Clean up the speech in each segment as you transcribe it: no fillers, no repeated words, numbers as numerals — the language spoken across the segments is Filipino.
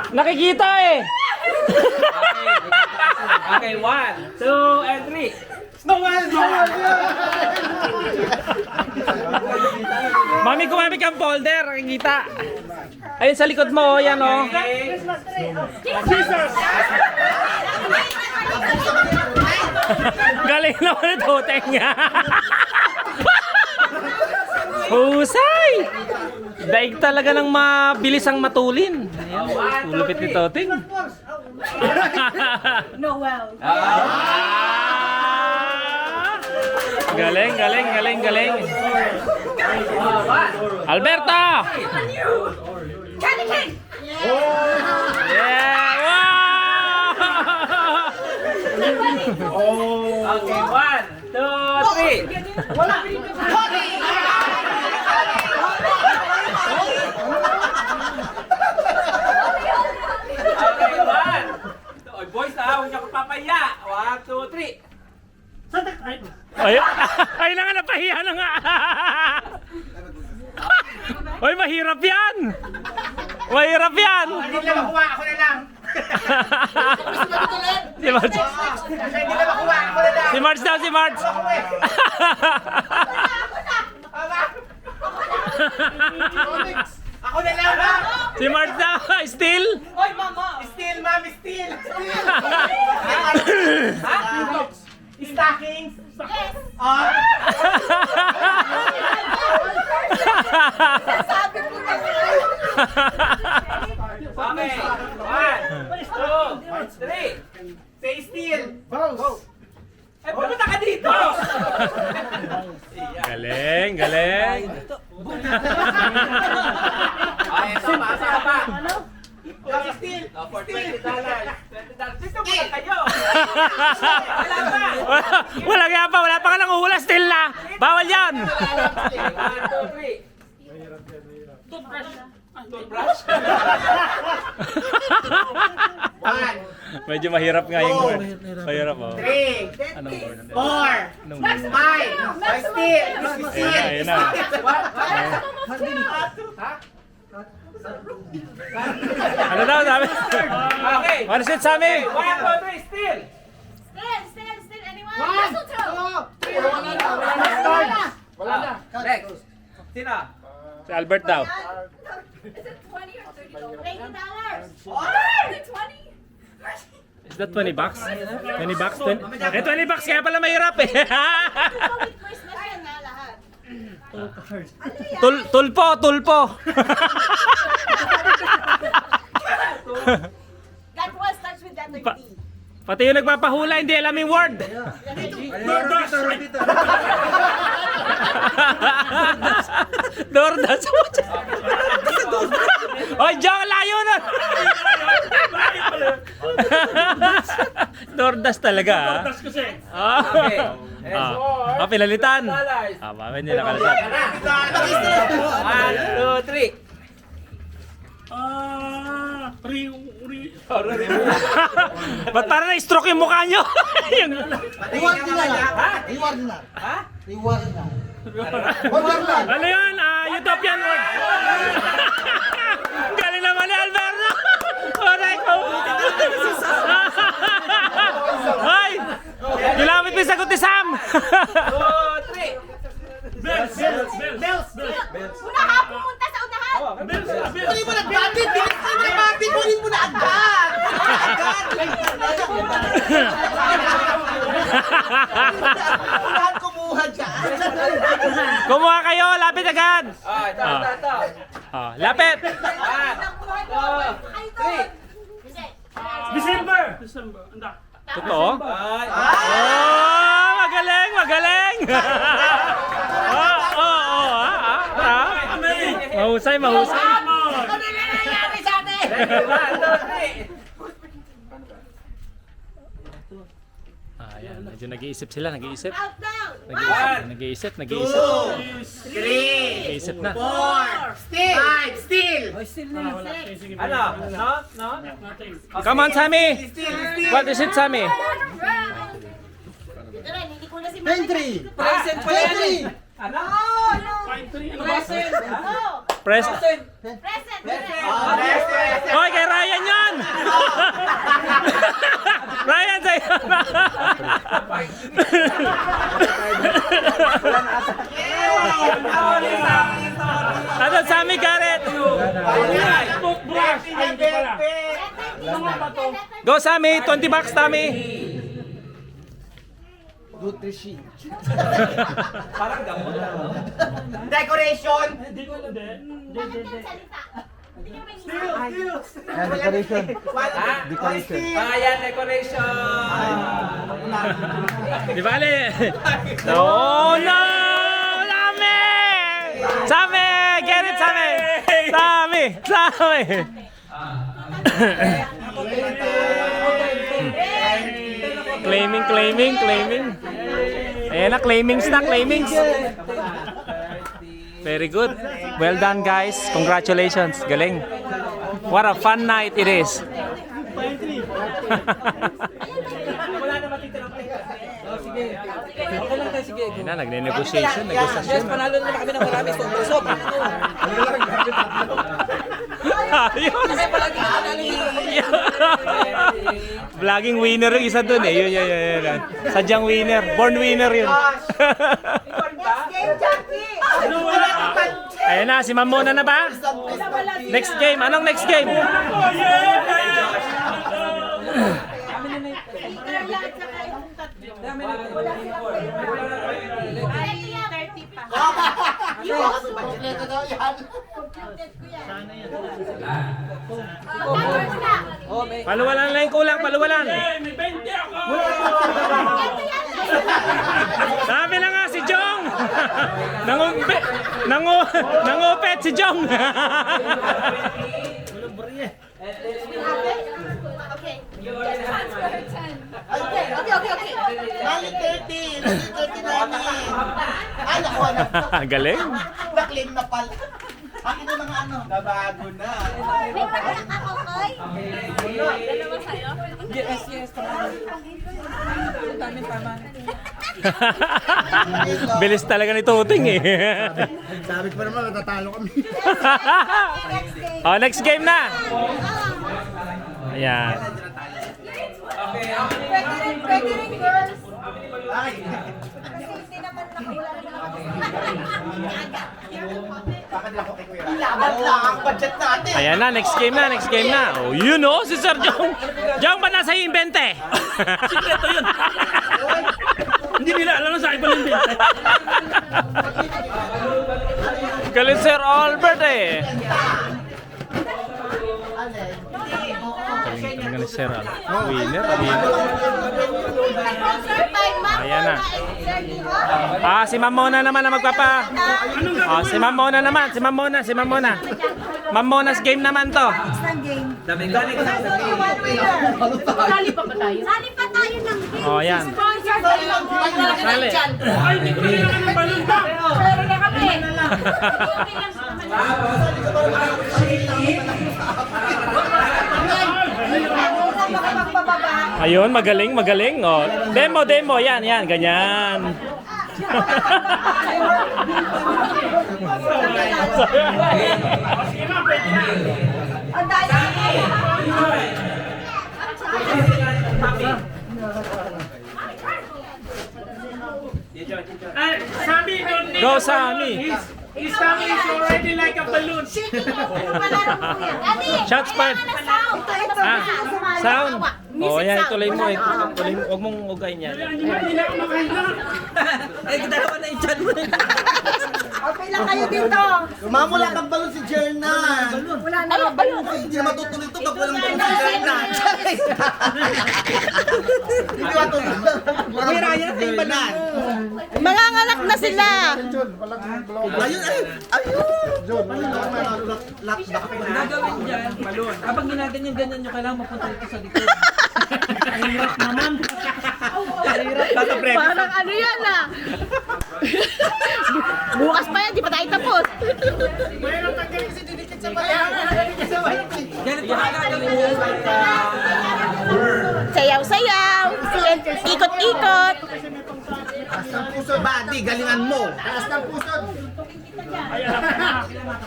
Nakikita eh. Okay, 1, 2, and 3. Mami, gumamit kang folder. Nakikita. Ayun sa likod mo, yan oh. Galing naman ito, tenga. Husay! Daig talaga ng mabilis ang matulin. Ayan, tulupit ni Toting. Noel. Galing, galing, galing, galing. Alberta! Candy cane. Yeah! Wow! Okay, 1, 2, 3. Okay, 1. Oy, boys huwag niyo akong papaya. 1, 2, 3. Ay, ay na nga, napahiya na nga. Oy, mahirap yan. Mahirap yan. Hindi na makuha, ako na lang. Si Marge. Hindi na makuha, ako na lang. Si Marge daw, si Marge. Ako na lang, ha? Si Marge daw, still. Oy, mama. Still, mami, still. Stockings. Yes. Sabi ko na. Okay, 1, 2, 3. Say still. Eh, pumunta ka dito! Galing, galing. Ay, asa pa. Still. For $20. $20. Dito muna kayo! Wala pa! Wala kaya pa, wala pa ka nang uhula, still na. Bawal yan. 1, 2, 3. Toothbrush? Medyo mahirap nga yung word. Mahirap oh. 3, Anong word? 4, Anong word? 5. Still. Ayun na. Ano daw sabi? Okay! One sit sa amin. 1, 2, 3, still! Stand. Anyone? Mistletoe. Wala na. Next! Sino? Si Albert daw. Is it 20 or $30? $80. 20? Is that 20 bucks? 20 bucks? 20? Eh, 20 bucks kaya pala mahirap eh. Christmas yan na lahat. Tulpo, tulpo. That one starts with letter Pa- D. Pati yung nagpapahula, hindi alam yung word. Dordas. Oy, Jong, layo na. Dordas talaga. Dordas kasi. Okay. Pinalitan. Mamaya nila kalasat. 1, 2, 3. Ba't parang na-stroke yung mukha nyo? Reward na lang. Reward na. Ha? Reward na. Reward na. Ano yun? Utopian word. Galing naman ni Alberto. Aray ko. Hoy! Ginamit mo yung sagot ni Sam. 2, 3. Bells. Unahan, pumunta sa unahan. Kunin mo na, Bobby! Bilis ka na, Bobby! Kunin mo na agad! Unahan kumuha dyan! Kumuha kayo, lapit agad. Ito. Lapit. 1, 2, 3. December. Totoo? Ay, Magaling, magaling. Mahusay, mahusay. Ano na nangyayari sa atin? 1, 2, 3. Ayan, medyo nag-iisip sila, nag-iisip. Countdown. Nag-iisip. 3, Nag-iisip na. 4, 5, still! Ano? No? Come on, Sammy. Still! What is it, Sammy? Dito rin, hindi ko na si Pantry! Present pa yan eh. No! Present. No! Present. Hoy, kay Ryan yan! Ryan, sa'yo! Ano, Sammy Garrett? Go, Sammy! 20 bucks, Sammy! Decoration! Decoration. Ayan, decoration. Di bale! Oh, no! Sammy! Sammy! Get it, Sammy! Sammy! Sammy! Claiming. Ayan na, claimings na, claimings. Very good. Well done, guys. Congratulations. Galing. What a fun night it is. Ayan na, nagne-negotiation. Yes, panalo naman kami ng marami. Sobra. Ayun. Palagi na panalo dito. Vlogging winner yung isa dun eh. Yun. Sadyang winner. Born winner yun. Ayan na, si Ma'am Mona na ba? Next game. Anong next game? Paluwalan lang yung kulang, paluwalan. Sabi na nga si Jong. Nangupet si Jong. Okay. Mali 30. Mali 30 namin. Ay, naku, Galing. na-claim na pala. Akin na mga ano. Nabago na. May pagkakas ako, Koy. Dalawa sa'yo? Yes. Tama. Bilis talaga ni Tuting eh. Sabi ko pa naman, natatalo kami. Oh, next game na. Ayan. Pwede rin, girls. Kasi hindi naman nakawala Laban lang, budget natin. Ayan na, next game na. Oh, you know, si Sir Jong. Jong, ba nasa yung 20? Sikreto yun. Hindi nila alam na sa akin pala yung 20. Galing Sir Albert eh. Galing Sir Albert. Winner. Ayan na. Si Ma'am Mona naman na magpapa. Si Ma'am Mona naman. Ma'am Mona's game naman to. Sali pa tayo ng game. Oh, yan. Sponsor tayo ng Sali. Ay, hindi ko rin naman balon ba? Pero na kami. Ayun, magaling. Oh. Demo. Yan, ganyan. Sammy, Go, Sammy. his tummy is already like a balloon. Shots fired. Sound. Oh, yan, ituloy mo. Huwag mong ugayin yan. Hindi na ako makahinga. Dalawa na yung chan mo. Okay lang kayo dito. Mamula kang balon si Jernan. Wala na yung balon. Ay, hindi na matutuloy ito pag walang balon si Jernan. Hindi matutuloy. May raya na yung banan. Manganganak na sila. Ayun. Gagawin dyan, kapag ginaganyan ganyan nyo, kailangan mapunta dito sa likod. Parang ano yan ah. Bukas pa yan, di pa tayo tapos. Ganito ang gagawin dyan. Sayaw-sayaw. Ikot-ikot. ng puso. Buddy, galingan mo. Taas ng puso.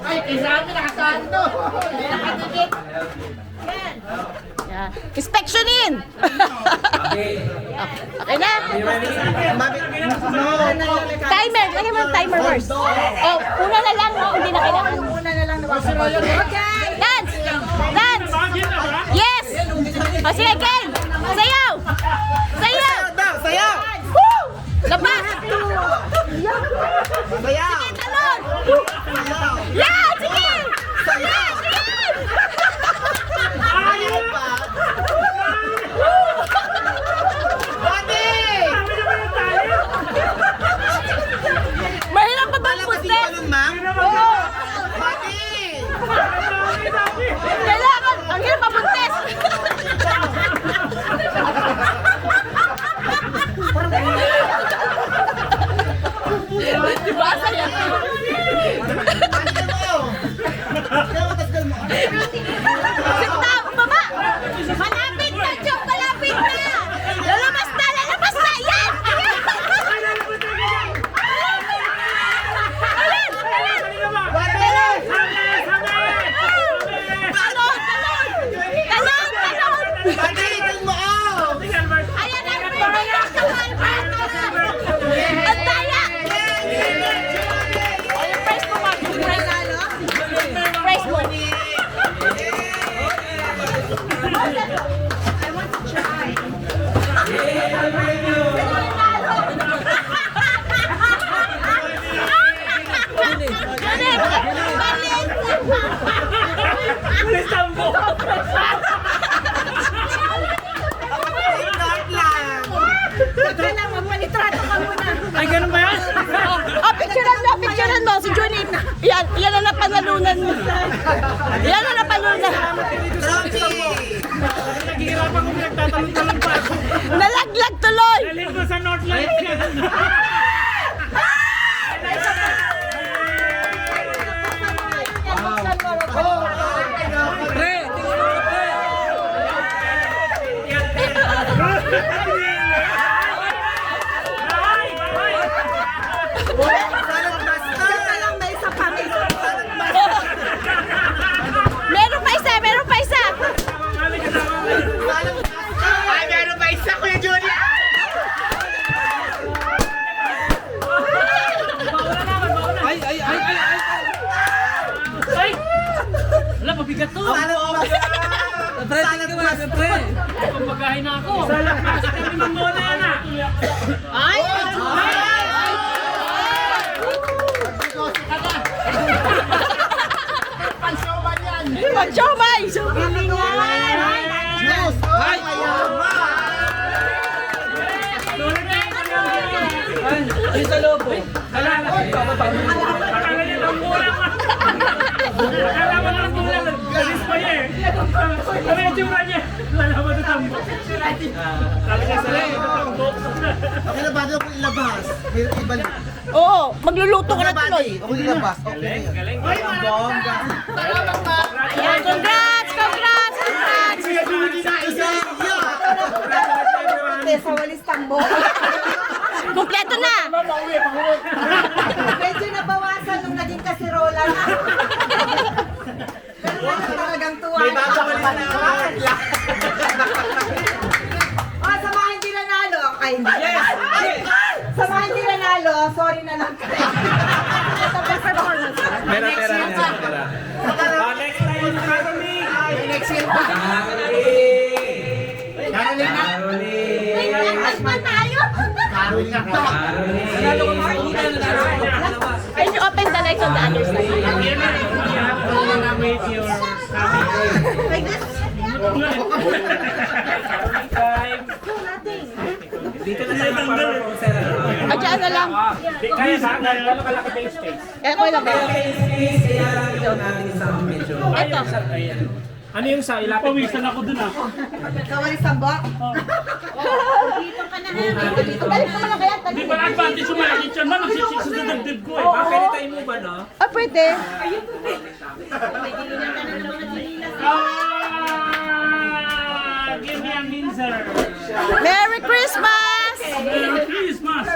Ay, kailangan nakasaan to. Nakadikit. Yan. Yan. Inspectionin! Okay na? Timer. Lagyan mo yung timer first. Oh, una na lang, no? Hindi na kailangan. Una na lang naman. Okay. Dance! Dance! Yes! O sige, Ken! Sayaw! Sayaw! Sayaw! Woo! Labas! Sayaw! Sige, talon! Yan! Sige! Sayaw! Ayaw pa! Buddy! Mahirap pa ba Wala ang kasi puste? balon, ma'am? Buddy! Kailangan! Ang hirap mabuntes! Diba? Saya. Sinta, baba! Malapit na, Chok! Malapit na! Lalabas na! Lalabas na! Yan! Alin! Alin! Talon! Talon! Talon! Talon! Buddy, tignan mo ako! Ayan ang Albert! Ang daya! O, yung price mo, Mark. Yung price. Price mo. Ito na, magpanitrato ka muna. Ay, ganun ba yan? Picturean mo, si Junie. Yan, yan ang napanalunan mo. Yan ang napanalunan. Naghihirapan kung nagtatalon-talon pa ako. Nalaglag tuloy. Galing ko sa Northlight yan. Pre, tingnan mo, pre. Ito lang, may isa pa. May isa pa. Meron pa isa, meron pa isa. Ay, meron pa isa, Kuya Julie! Ay, ay, ay, ay, ay. Ay! Wala, mabigat to. Pre, tingnan mo, pre. Pagpagahin na ako. Kami muna yan ah. Ay! Pag-siomay! Diyos! Ay! Ay, sa lobo. Akala niya ng kulang. Akala mo ng kulang. Galis pa niya eh. Ano yung tsura niya? Wala ba ito tambo? Sabi niya sila ito tambo. Okay na ba? Ano kung ilabas? May ibalik. Oo, magluluto ka na tuloy. Okay, ilabas. Okay. Galing. Bongga. Ayan, congrats! Congrats! Congrats! Sa walis tambo. Kompleto na! Medyo nabawasan nung naging kasirola na. Pero ano talagang tuwa. May babawalis na naman. Oh, sa mga hindi nanalo. Ay, hindi. Sa mga hindi nanalo, sorry na lang kayo. Ito pa performance. Pera. Next time is Caroline. Next year pa. Caroline na. Mas pa tayo! Caroline na. Nanalo ka mga una, nanalo ka. Can you open the lights on the other side? Wait your Like this? Dito na tayo tanggal. Diyan na lang. Kaya sa gano'n kalaki ba yung space? Kaya ko lang ba? Ito. Ano yung sa ilapit? Pawisan ako dun ah. Sa walis tambo. Dito ka na ha. Dito. Balik ka lang kaya. Di ba advantage yung malakit yan man? Nagsisik sa dagdag ko eh. Baka tayo mo ba, no? Ah, pwede. Give me a mincer. Merry Christmas! Merry Christmas!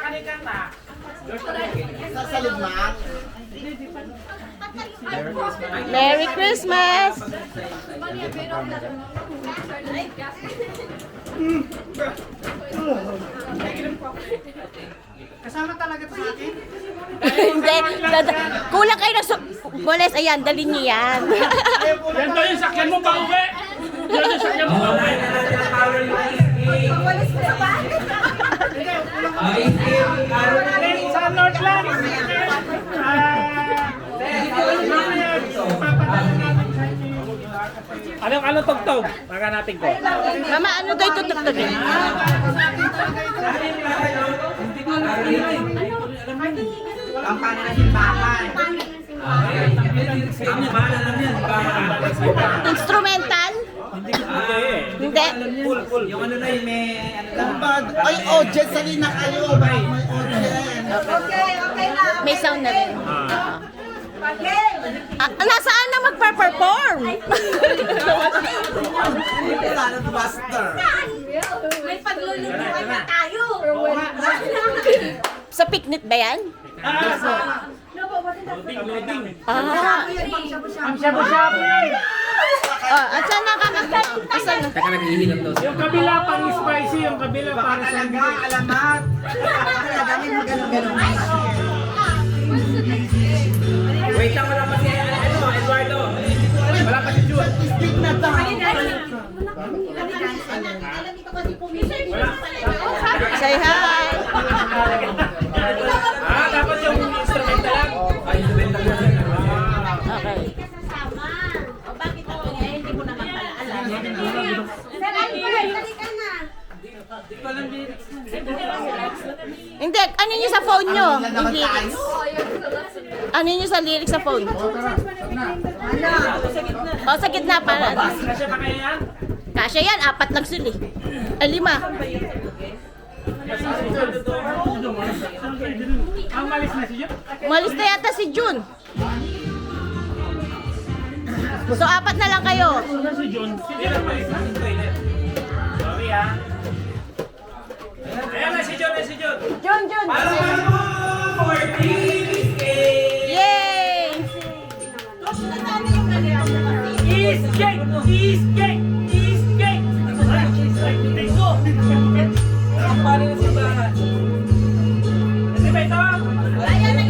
kanikanta. Sa limang. Merry Christmas! Kasama talaga to sa akin? Hindi. Kulang kayo ng boles. Ayan, dalhin niyo yan. Yan daw yung sakyan mo pa uwi. Yan yung sakyan mo pa uwi. Walis ka ba? Sa Northland. Anong tugtog? Baka natin ko. Mama, ano daw itutugtugin? Kampana na simbahan. Instrumental? Hindi. Yung ano na yung may ano lang. Ay, audience, sali na kayo. May audience. Okay na. May sound na rin. Okay. Nasaan na magpa-perform? Master. May paglulutuan na tayo. Sa picnic ba yan? Ah. Ang shabu-shabu yan. Oh, at saan na kakakta? Asan na? Teka, nag-ihilang daw. Yung kabila pang spicy, yung kabila para sa Talaga, alamat. Talagang mo ganun-ganun. Wait lang, wala pa si Eduardo. Wala pa si Juan. Speak na to. Say hi! dapat yung instrumental lang. Ay, instrumental na yan. Okay. Hindi, ano nyo sa phone nyo? Yung lyrics. Ano nyo sa lyrics sa phone? O, sa gitna para. Kasi pa kaya yan? Kasya yan, 4 lang sila eh. 5. Ang malis na siya. Malis na yata si June. So, 4 na lang kayo. Ano si John? Hindi na malis na. Sorry ah. Ayan na si John, si John. June! Yay! East Gate! East Gate! East Gate! Ang pali na simbahan. Kasi ba ito? Ayan na